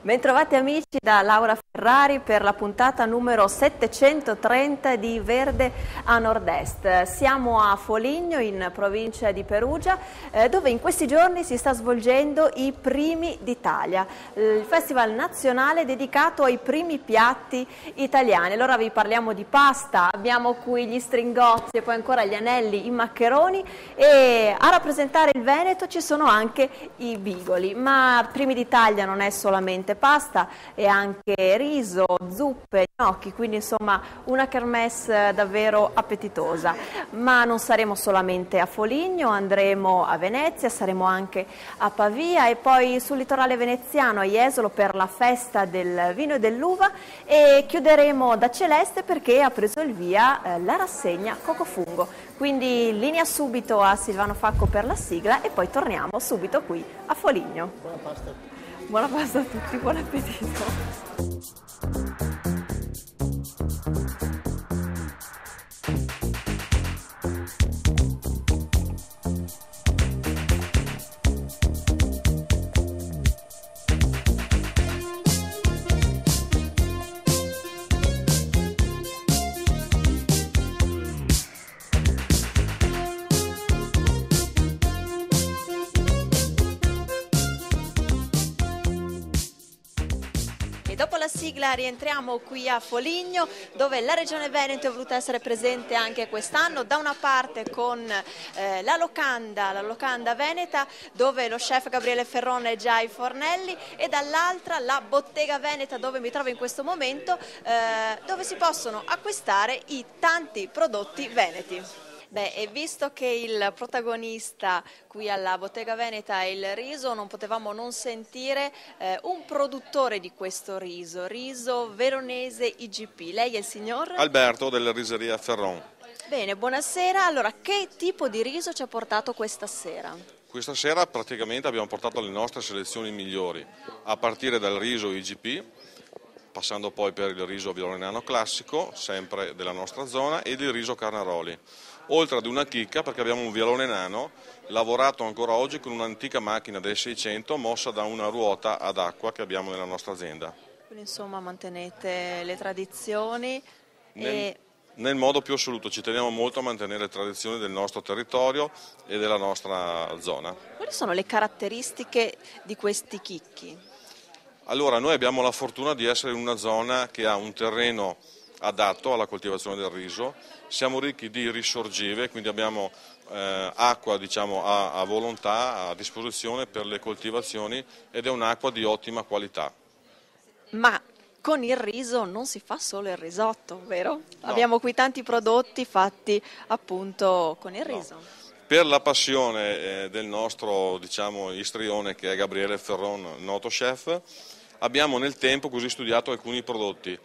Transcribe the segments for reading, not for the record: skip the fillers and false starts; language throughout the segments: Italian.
Bentrovati amici da Laura Ferrari per la puntata numero 730 di Verde a Nord-Est. Siamo a Foligno in provincia di Perugia dove in questi giorni si sta svolgendo i Primi d'Italia, il festival nazionale dedicato ai primi piatti italiani. Allora vi parliamo di pasta, abbiamo qui gli stringozzi e poi ancora gli anelli, i maccheroni e a rappresentare il Veneto ci sono anche i bigoli, ma Primi d'Italia non è solamente pasta e anche riso, zuppe, gnocchi, quindi insomma una kermesse davvero appetitosa. Ma non saremo solamente a Foligno, andremo a Venezia, saremo anche a Pavia e poi sul litorale veneziano a Jesolo per la festa del vino e dell'uva e chiuderemo da Celeste perché ha preso il via la rassegna Cocofungo. Quindi linea subito a Silvano Facco per la sigla e poi torniamo subito qui a Foligno. Buona pasta. Buona pasta a tutti, buon appetito! Dopo la sigla rientriamo qui a Foligno dove la Regione Veneto è voluta essere presente anche quest'anno, da una parte con la locanda veneta dove lo chef Gabriele Ferron è già ai fornelli e dall'altra la bottega veneta dove mi trovo in questo momento dove si possono acquistare i tanti prodotti veneti. Beh, e visto che il protagonista qui alla Bottega Veneta è il riso, non potevamo non sentire un produttore di questo riso veronese IGP. Lei è il signor? Alberto della riseria Ferron. Bene, buonasera. Allora, che tipo di riso ci ha portato questa sera? Questa sera praticamente abbiamo portato le nostre selezioni migliori, a partire dal riso IGP, passando poi per il riso vilorenano classico, sempre della nostra zona, ed il riso Carnaroli. Oltre ad una chicca perché abbiamo un violone nano lavorato ancora oggi con un'antica macchina del 600 mossa da una ruota ad acqua che abbiamo nella nostra azienda. Quindi insomma mantenete le tradizioni Nel modo più assoluto ci teniamo molto a mantenere le tradizioni del nostro territorio e della nostra zona. Quali sono le caratteristiche di questi chicchi? Allora, noi abbiamo la fortuna di essere in una zona che ha un terreno adatto alla coltivazione del riso, siamo ricchi di risorgive, quindi abbiamo acqua diciamo, a volontà, a disposizione per le coltivazioni ed è un'acqua di ottima qualità. Ma con il riso non si fa solo il risotto, vero? No. Abbiamo qui tanti prodotti fatti appunto con il riso. No. Per la passione del nostro diciamo, istrione che è Gabriele Ferron, noto chef, abbiamo nel tempo così studiato alcuni prodotti.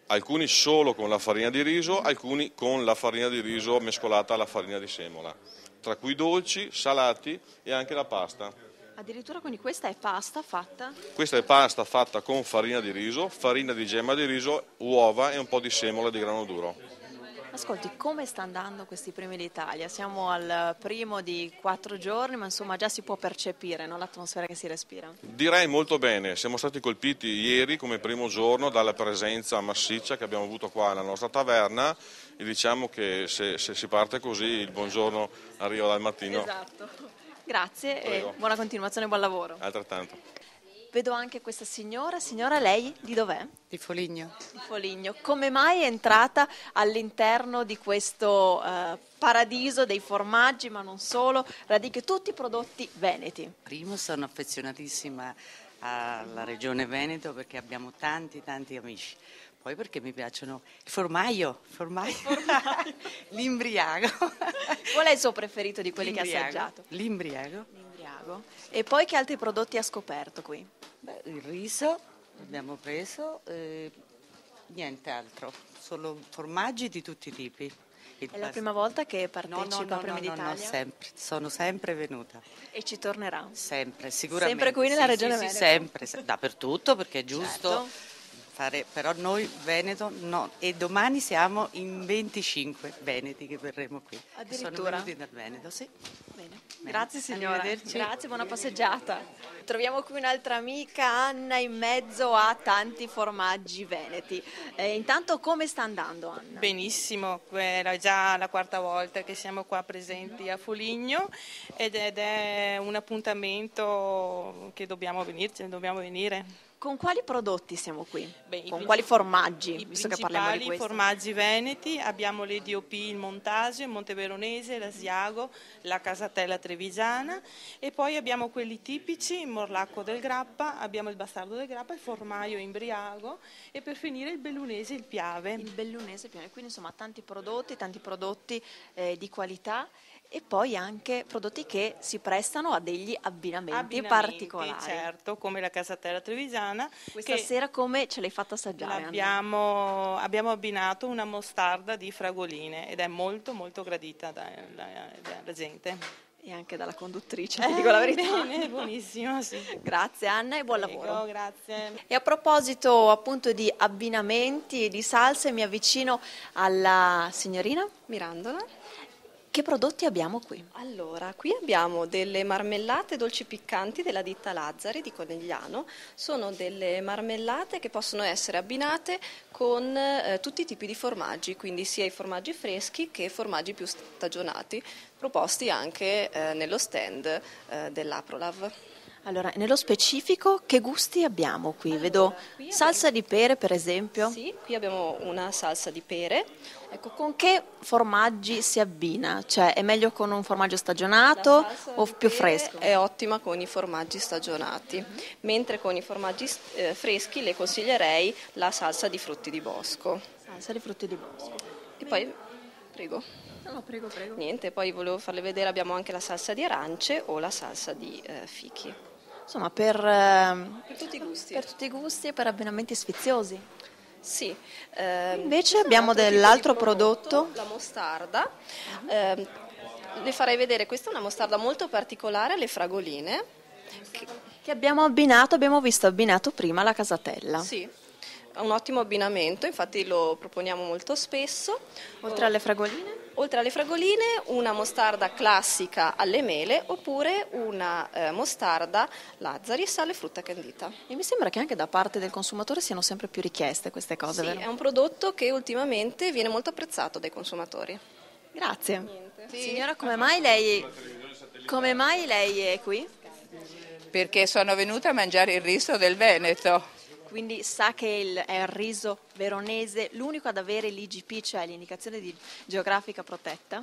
Alcuni solo con la farina di riso, alcuni con la farina di riso mescolata alla farina di semola, tra cui dolci, salati e anche la pasta. Addirittura quindi questa è pasta fatta? Questa è pasta fatta con farina di riso, farina di gemma di riso, uova e un po' di semola di grano duro. Ascolti, come sta andando questi Primi d'Italia? Siamo al primo di 4 giorni, ma insomma già si può percepire, no? L'atmosfera che si respira. Direi molto bene, siamo stati colpiti ieri come primo giorno dalla presenza massiccia che abbiamo avuto qua nella nostra taverna e diciamo che se si parte così il buongiorno arriva dal mattino. Esatto, grazie. Prego. E buona continuazione, buon lavoro. Altrettanto. Vedo anche questa signora, lei di dov'è? Di Foligno. Di Foligno. Come mai è entrata all'interno di questo paradiso dei formaggi, ma non solo, radiche tutti i prodotti veneti? Primo sono affezionatissima alla regione Veneto perché abbiamo tanti amici. Poi perché mi piacciono il formaggio. L'imbriago. Qual è il suo preferito di quelli che ha assaggiato? L'imbriago. E poi che altri prodotti ha scoperto qui? Beh, il riso abbiamo preso, niente altro, solo formaggi di tutti i tipi. È la prima volta che partecipa a Primi d'Italia? No, sempre, sono sempre venuta. E ci tornerà? Sempre, sicuramente. Sempre qui nella regione Veneto? Sempre, dappertutto perché è giusto. Certo. fare, però noi Veneto no, e domani siamo in 25 veneti che verremo qui. Addirittura? Sono venuti dal Veneto, sì. Bene. Grazie signora, Arrivederci. grazie, buona passeggiata. Troviamo qui un'altra amica, Anna, in mezzo a tanti formaggi veneti. Intanto come sta andando, Anna? Benissimo, era già la quarta volta che siamo qua presenti a Foligno ed è un appuntamento che dobbiamo venire. Con quali prodotti siamo qui? Beh, Con quali formaggi, I visto che parliamo di principali questo? formaggi veneti, abbiamo le DOP, il Montasio, il Monteveronese, l'Asiago, la Casatella trevigiana e poi abbiamo quelli tipici, il Morlacco del Grappa, abbiamo il Bastardo del Grappa, il Formaio Imbriago e per finire il Bellunese, il Piave. Il bellunese, quindi insomma tanti prodotti di qualità e poi anche prodotti che si prestano a degli abbinamenti particolari. Certo, come la Casatella trevigiana. Questa sera come ce l'hai fatta assaggiare? Abbiamo abbinato una mostarda di fragoline ed è molto molto gradita dalla gente. E anche dalla conduttrice, ti dico la verità. Bene, buonissimo, sì. Grazie Anna e buon Prego, lavoro. grazie. E a proposito appunto di abbinamenti e di salse, mi avvicino alla signorina Mirandola. Che prodotti abbiamo qui? Allora, qui abbiamo delle marmellate dolci piccanti della ditta Lazzari di Conegliano. Sono delle marmellate che possono essere abbinate con tutti i tipi di formaggi, quindi sia i formaggi freschi che formaggi più stagionati, proposti anche nello stand dell'Aprolav. Allora, nello specifico che gusti abbiamo qui? Vedo salsa di pere per esempio. Sì, qui abbiamo una salsa di pere. Ecco, con che formaggi si abbina? Cioè, è meglio con un formaggio stagionato o più fresco? È ottima con i formaggi stagionati, mentre con i formaggi freschi le consiglierei la salsa di frutti di bosco. Salsa di frutti di bosco. E poi, prego. No, prego. Niente, poi volevo farle vedere, abbiamo anche la salsa di arance o la salsa di fichi. Insomma, per tutti i gusti. Per tutti i gusti e per abbinamenti sfiziosi. Sì. Invece abbiamo dell'altro prodotto. La mostarda. Le farei vedere, questa è una mostarda molto particolare alle fragoline. Che abbiamo visto abbinato prima la casatella. Sì, è un ottimo abbinamento, infatti lo proponiamo molto spesso. Oltre alle fragoline? Oltre alle fragoline una mostarda classica alle mele oppure una mostarda Lazzari alle frutta candita. E mi sembra che anche da parte del consumatore siano sempre più richieste queste cose, sì, vero? È un prodotto che ultimamente viene molto apprezzato dai consumatori. Grazie. Sì. Signora, come mai lei è qui? Perché sono venuta a mangiare il riso del Veneto. Quindi sa che è il riso veronese l'unico ad avere l'IGP, cioè l'indicazione geografica protetta?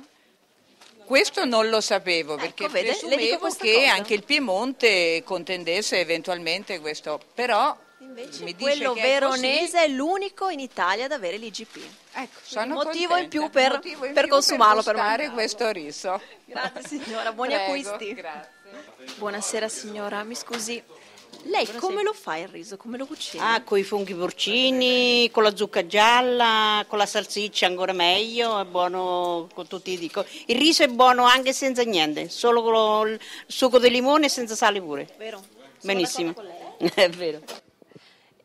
Questo non lo sapevo, perché Ecco, vede, le dico presumevo questa che cosa. anche il Piemonte contendesse eventualmente questo, però Invece mi dice quello che è così. veronese è l'unico in Italia ad avere l'IGP. Ecco, sono motivo in più contenta. per Motivo in per più consumarlo, per gustare mangiarlo. questo riso. Grazie signora, buoni Prego, acquisti. Grazie. Buonasera signora, mi scusi. Lei come lo fa il riso? Come lo cucina? Con i funghi porcini, con la zucca gialla, con la salsiccia ancora meglio, è buono con tutti i dico. Il riso è buono anche senza niente, solo con il succo di limone e senza sale pure. Vero? Sono Benissimo. d'accordo con lei. È vero.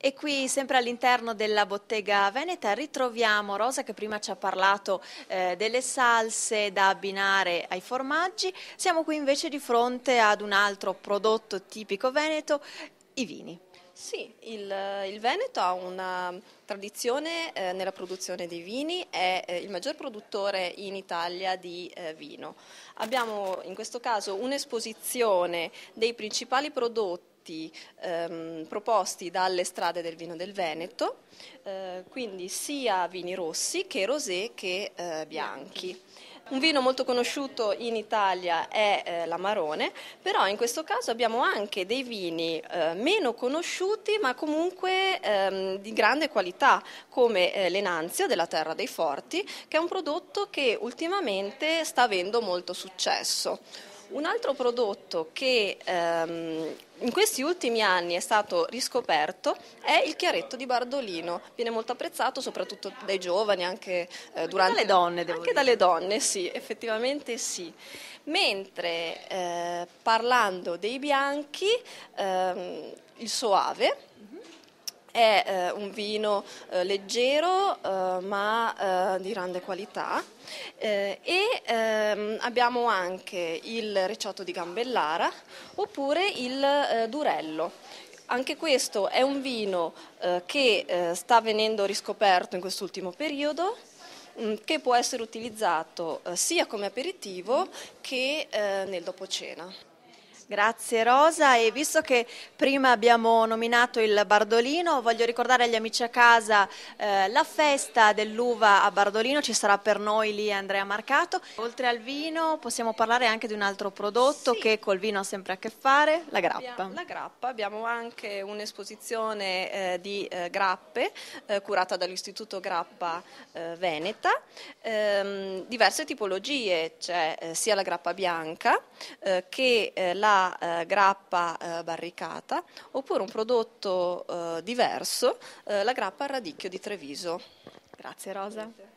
E qui sempre all'interno della bottega veneta ritroviamo Rosa che prima ci ha parlato delle salse da abbinare ai formaggi. Siamo qui invece di fronte ad un altro prodotto tipico veneto, i vini. Sì, il Veneto ha una tradizione nella produzione dei vini, è il maggior produttore in Italia di vino. Abbiamo in questo caso un'esposizione dei principali prodotti proposti dalle strade del vino del Veneto, quindi sia vini rossi che rosé che bianchi. Un vino molto conosciuto in Italia è l'Amarone, però in questo caso abbiamo anche dei vini meno conosciuti ma comunque di grande qualità, come l'Enanzio della Terra dei Forti, che è un prodotto che ultimamente sta avendo molto successo. Un altro prodotto che in questi ultimi anni è stato riscoperto è il chiaretto di Bardolino, viene molto apprezzato soprattutto dai giovani, anche durante dalle donne, devo anche dire. dalle donne, sì, effettivamente sì. Mentre parlando dei bianchi, il Soave È un vino leggero ma di grande qualità abbiamo anche il Recioto di Gambellara oppure il Durello. Anche questo è un vino che sta venendo riscoperto in quest'ultimo periodo, che può essere utilizzato sia come aperitivo che nel dopocena. Grazie Rosa, e visto che prima abbiamo nominato il Bardolino, voglio ricordare agli amici a casa la festa dell'uva a Bardolino, ci sarà per noi lì Andrea Marcato. Oltre al vino possiamo parlare anche di un altro prodotto che col vino ha sempre a che fare, la grappa. La grappa, abbiamo anche un'esposizione di grappe curata dall'Istituto Grappa Veneta, diverse tipologie, c'è sia la grappa bianca che la grappa barricata, oppure un prodotto diverso, la grappa al radicchio di Treviso. Grazie Rosa.